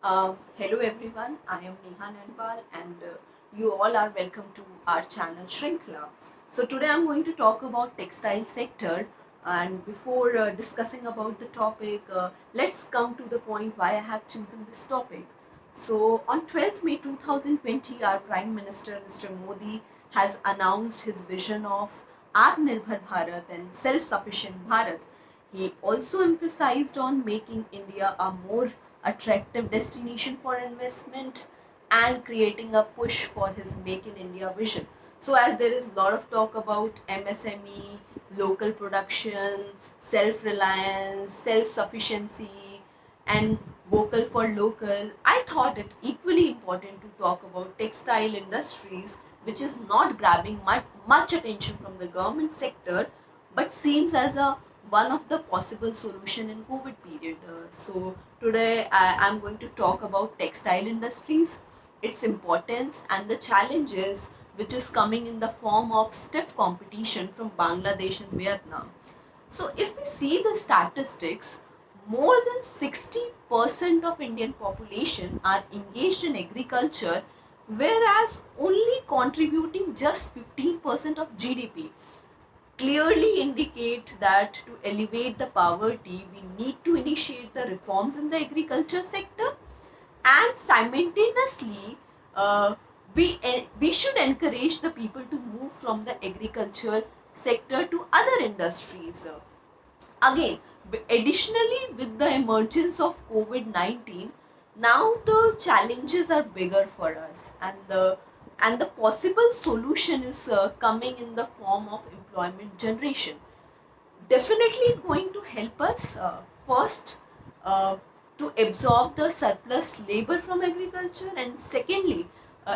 Hello everyone, I am Neha Nanpal and you all are welcome to our channel Shrinkla. So today I'm going to talk about textile sector, and before discussing about the topic, let's come to the point why I have chosen this topic. So on 12th May 2020, our Prime Minister Mr. Modi has announced his vision of Atmanirbhar Bharat and self-sufficient Bharat. He also emphasized on making India a more attractive destination for investment and creating a push for his Make in India vision. So, as there is a lot of talk about MSME, local production, self reliance, self sufficiency, and vocal for local, I thought it equally important to talk about textile industries, which is not grabbing much attention from the government sector, but seems as a one of the possible solution in COVID period. So today I'm going to talk about textile industries, its importance and the challenges which is coming in the form of stiff competition from Bangladesh and Vietnam. So if we see the statistics, more than 60% of Indian population are engaged in agriculture, whereas only contributing just 15% of GDP clearly indicate that to elevate the poverty, we need to initiate the reforms in the agriculture sector, and simultaneously, we should encourage the people to move from the agriculture sector to other industries. Again, additionally, with the emergence of COVID-19, now the challenges are bigger for us, and the possible solution is coming in the form of employment generation. Definitely going to help us first uh, to absorb the surplus labor from agriculture, and secondly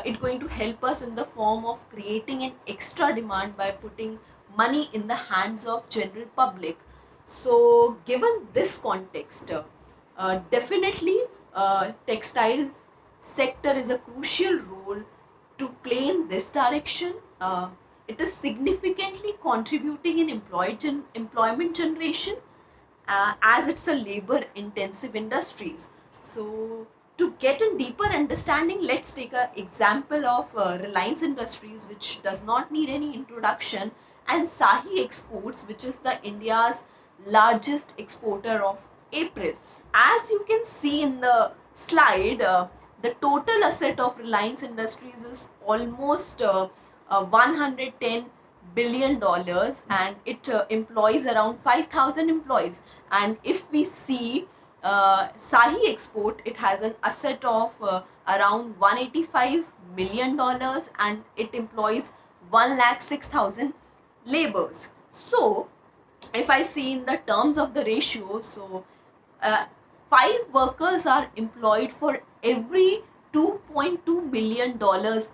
it going to help us in the form of creating an extra demand by putting money in the hands of general public. So given this context, definitely textile sector is a crucial role to play in this direction. It is significantly contributing in employment generation, as it's a labor intensive industries. So to get a deeper understanding, let's take an example of Reliance Industries, which does not need any introduction, and Sahi Exports, which is the India's largest exporter of April. As you can see in the slide, the total asset of Reliance Industries is almost 110 billion dollars, and it employs around 5,000 employees. And if we see Sahi Export, it has an asset of around 185 million dollars, and it employs 1,06,000 laborers. So if I see in the terms of the ratio, so uh, 5 workers are employed for every $2.2 million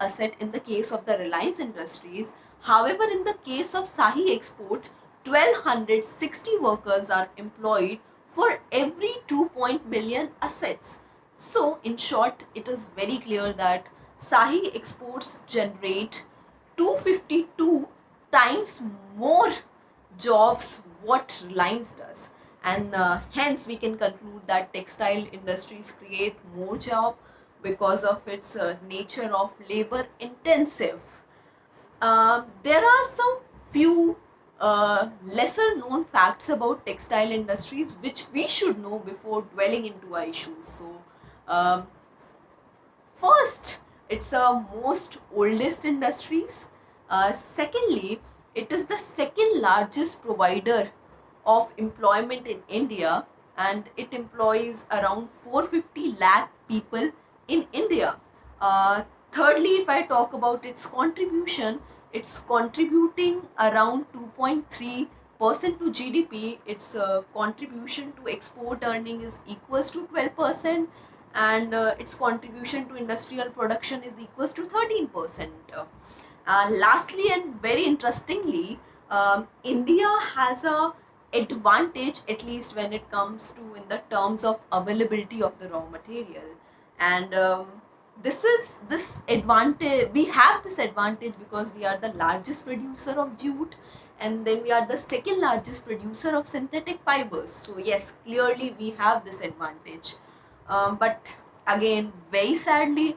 asset in the case of the Reliance Industries. However, in the case of Sahi Exports, 1,260 workers are employed for every 2 million assets. So, in short, it is very clear that Sahi Exports generate 252 times more jobs what Reliance does, and hence we can conclude that textile industries create more job because of its nature of labor intensive. There are some few lesser known facts about textile industries which we should know before dwelling into our issues. So um, first, it's a most oldest industries. Secondly, it is the second largest provider of employment in India, and it employs around 450 lakh people in India. Thirdly, if I talk about its contribution, it's contributing around 2.3% to GDP. Its contribution to export earning is equals to 12%, and its contribution to industrial production is equals to 13%. Lastly, and very interestingly, India has a advantage, at least when it comes to in the terms of availability of the raw material, and this advantage, we have this advantage because we are the largest producer of jute, and then we are the second largest producer of synthetic fibers. So yes, clearly we have this advantage. But again, very sadly,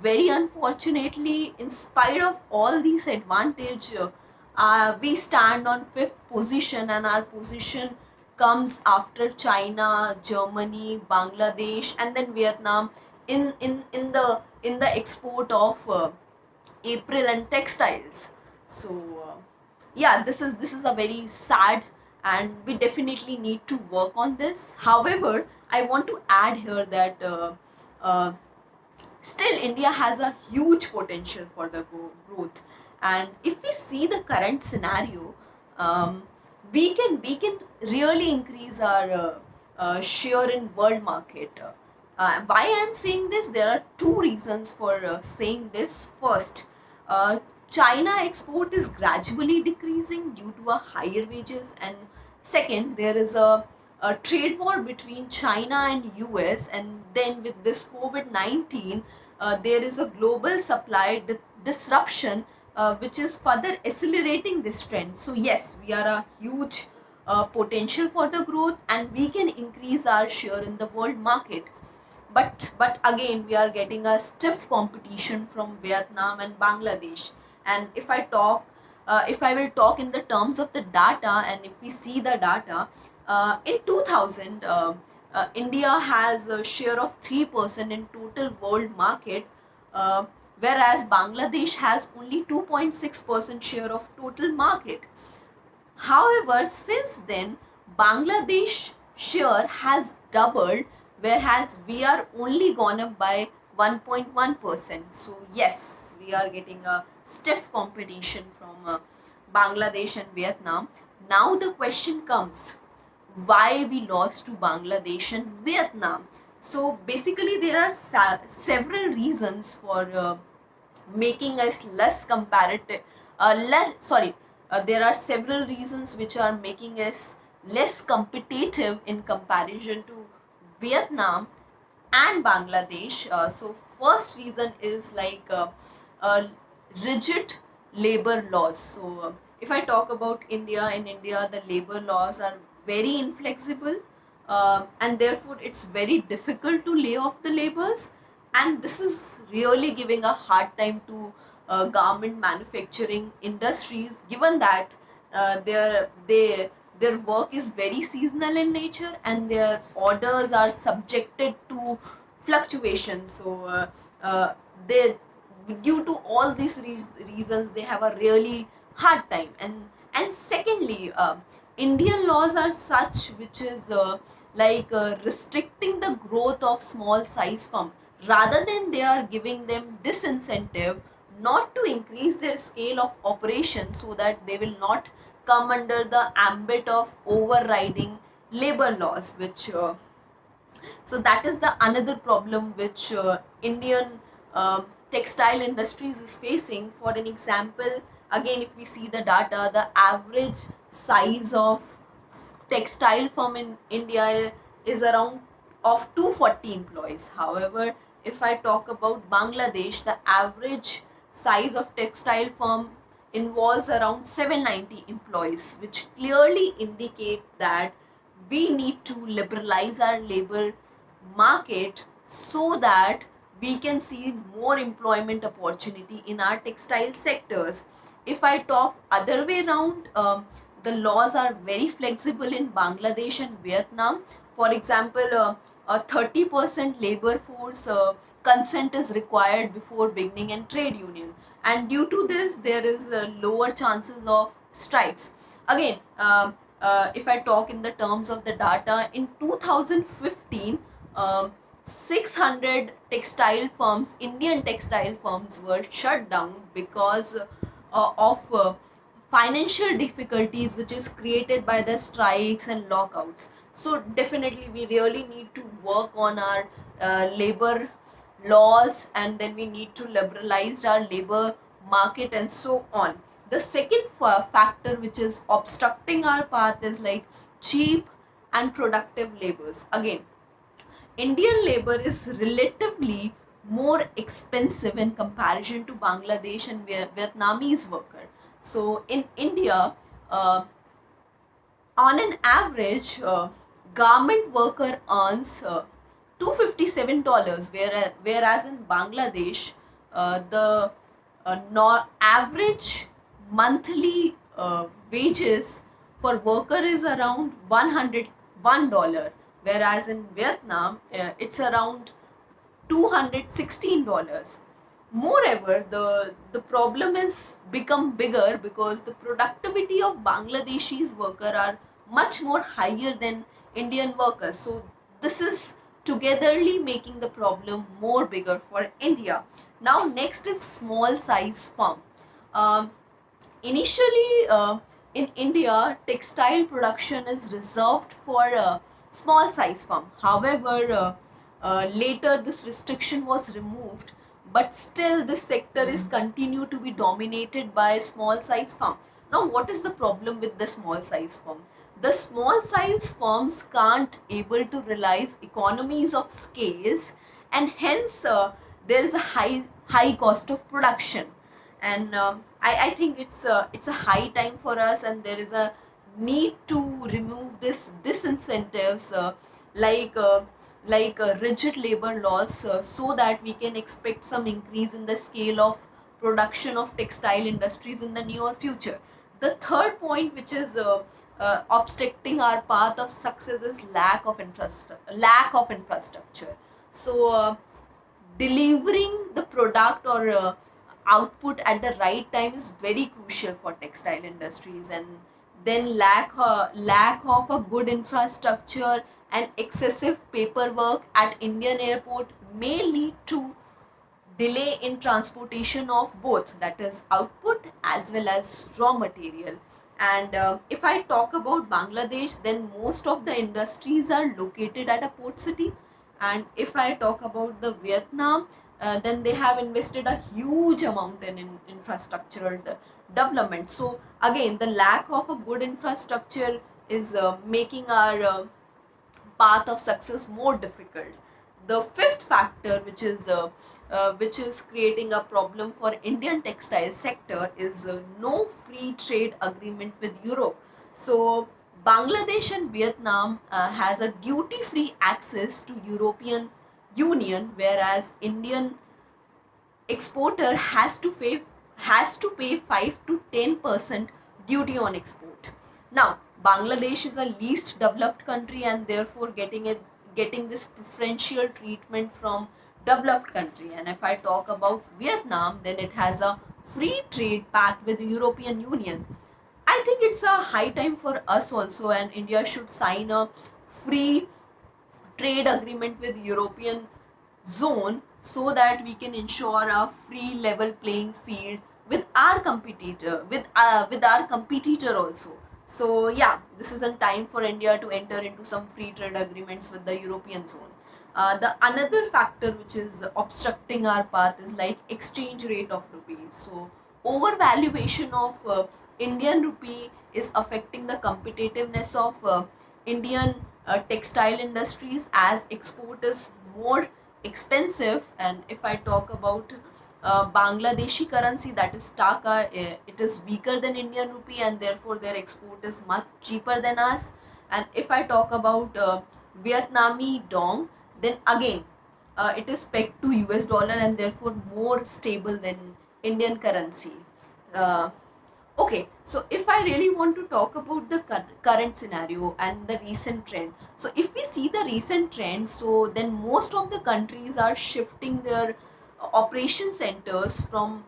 very unfortunately, in spite of all these advantage, we stand on fifth position, and our position comes after China, Germany, Bangladesh, and then Vietnam in the export of April and textiles. So yeah, this is a very sad, and we definitely need to work on this. However, I want to add here that uh, still India has a huge potential for the growth, and if we see the current scenario, um, we can really increase our share in world market. Why I'm saying this? There are two reasons for saying this. First, uh, China export is gradually decreasing due to a higher wages, and second, there is a trade war between China and US, and then with this COVID-19, there is a global supply disruption, which is further accelerating this trend. So yes, we are a huge potential for the growth, and we can increase our share in the world market. But again, we are getting a stiff competition from Vietnam and Bangladesh. And if I will talk in the terms of the data, and if we see the data, in 2000, India has a share of 3% in total world market, uh, whereas Bangladesh has only 2.6% share of total market. However, since then, Bangladesh share has doubled, whereas we are only gone up by 1.1%. So yes, we are getting a stiff competition from Bangladesh and Vietnam. Now the question comes, why we lost to Bangladesh and Vietnam? So basically, there are several reasons for making us less comparative. There are several reasons which are making us less competitive in comparison to Vietnam and Bangladesh. So first reason is like uh, rigid labor laws. So if I talk about India, in India the labor laws are very inflexible, and therefore it's very difficult to lay off the laborers, and this is really giving a hard time to garment manufacturing industries, given that their work is very seasonal in nature, and their orders are subjected to fluctuations. So they, due to all these reasons, they have a really hard time. And secondly, Indian laws are such which is restricting the growth of small size firm, rather than they are giving them disincentive not to increase their scale of operation, so that they will not come under the ambit of overriding labor laws, which so that is the another problem which Indian textile industries is facing. For an example, again, if we see the data, the average size of textile firm in India is around of 240 employees. However, if I talk about Bangladesh, the average size of textile firm involves around 790 employees, which clearly indicate that we need to liberalize our labor market, so that we can see more employment opportunity in our textile sectors. If I talk other way around, the laws are very flexible in Bangladesh and Vietnam. For example, a 30% labor force consent is required before beginning a trade union, and due to this, there is lower chances of strikes. Again, if I talk in the terms of the data, in 2015, 600 textile firms, Indian textile firms, were shut down because of financial difficulties which is created by the strikes and lockouts. So definitely we really need to work on our labor laws, and then we need to liberalize our labor market and so on. The second factor which is obstructing our path is like cheap and productive labors. Again, Indian labor is relatively more expensive in comparison to Bangladesh and Vietnamese worker. So in India, on an average, garment worker earns $257, whereas in Bangladesh, the average monthly wages for worker is around $101, whereas in Vietnam it's around $216. Moreover, the problem is become bigger because the productivity of Bangladeshis worker are much more higher than Indian workers. So this is togetherly making the problem more bigger for India. Now next is small size firm. Um, Initially, in India, textile production is reserved for small size firm. However, later this restriction was removed, but still this sector is continue to be dominated by small size firm. Now, what is the problem with the small size firm? The small size firms can't able to realize economies of scales, and hence there is a high cost of production. And I think it's a high time for us, and there is a need to remove this disincentives, rigid labor laws, so that we can expect some increase in the scale of production of textile industries in the near future. The third point, which is obstructing our path of success, is lack of infrastructure. So delivering the product or output at the right time is very crucial for textile industries. And then lack of a good infrastructure and excessive paperwork at Indian airport may lead to delay in transportation of both, that is output as well as raw material. And if I talk about Bangladesh, then most of the industries are located at a port city. And if I talk about the Vietnam, then they have invested a huge amount in infrastructural development. So again, the lack of a good infrastructure is making our path of success more difficult. The fifth factor, which is creating a problem for Indian textile sector, is no free trade agreement with Europe. So Bangladesh and Vietnam has a duty-free access to European Union, whereas Indian exporter has to pay 5 to 10% duty on export. Now, Bangladesh is a least developed country, and therefore getting this preferential treatment from developed country. And if I talk about Vietnam, then it has a free trade pact with the European Union. I think it's a high time for us also, and India should sign a free trade agreement with European zone, so that we can ensure a free level playing field with our competitor also. So yeah, this is a time for India to enter into some free trade agreements with the European zone. The another factor which is obstructing our path is like exchange rate of rupee. So overvaluation of Indian rupee is affecting the competitiveness of Indian textile industries, as export is more expensive. And if I talk about Bangladeshi currency, that is taka, it is weaker than Indian rupee, and therefore their export is much cheaper than us. And if I talk about Vietnamese dong, then again it is pegged to US dollar and therefore more stable than Indian currency. Uh, Okay, so if I really want to talk about the current scenario and the recent trend, so if we see the recent trend, so then most of the countries are shifting their operation centers from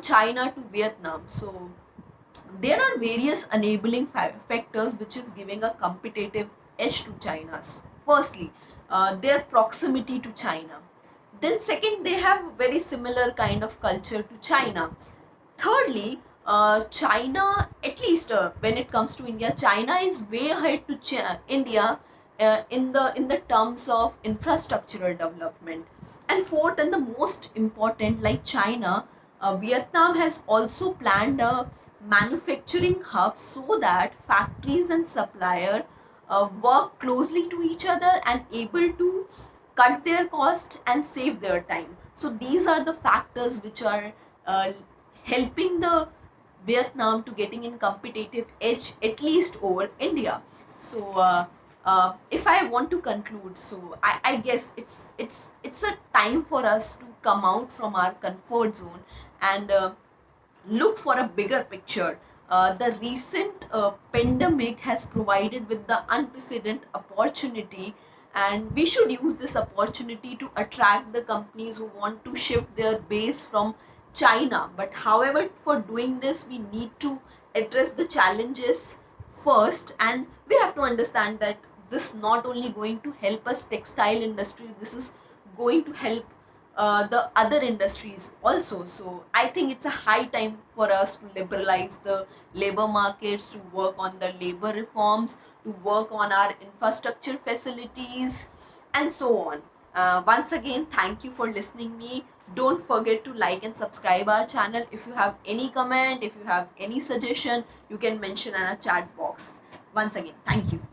China to Vietnam. So there are various enabling factors which is giving a competitive edge to China. Firstly, their proximity to China. Then second, they have very similar kind of culture to China. Thirdly, China, at least when it comes to India, China is way ahead to India in the terms of infrastructural development. And fourth, and the most important, like China, Vietnam has also planned a manufacturing hub, so that factories and supplier work closely to each other and able to cut their cost and save their time. So these are the factors which are helping the Vietnam to getting in competitive edge, at least over India. So if I want to conclude, so I guess it's a time for us to come out from our comfort zone and look for a bigger picture. The recent pandemic has provided with the unprecedented opportunity, and we should use this opportunity to attract the companies who want to shift their base from China. But however, for doing this, we need to address the challenges first, and we have to understand that this not only going to help us textile industry, this is going to help the other industries also. So I think it's a high time for us to liberalize the labor markets, to work on the labor reforms, to work on our infrastructure facilities, and so on. Once again, thank you for listening me. Don't forget to like and subscribe our channel. If you have any comment, if you have any suggestion, you can mention in a chat box. Once again, thank you.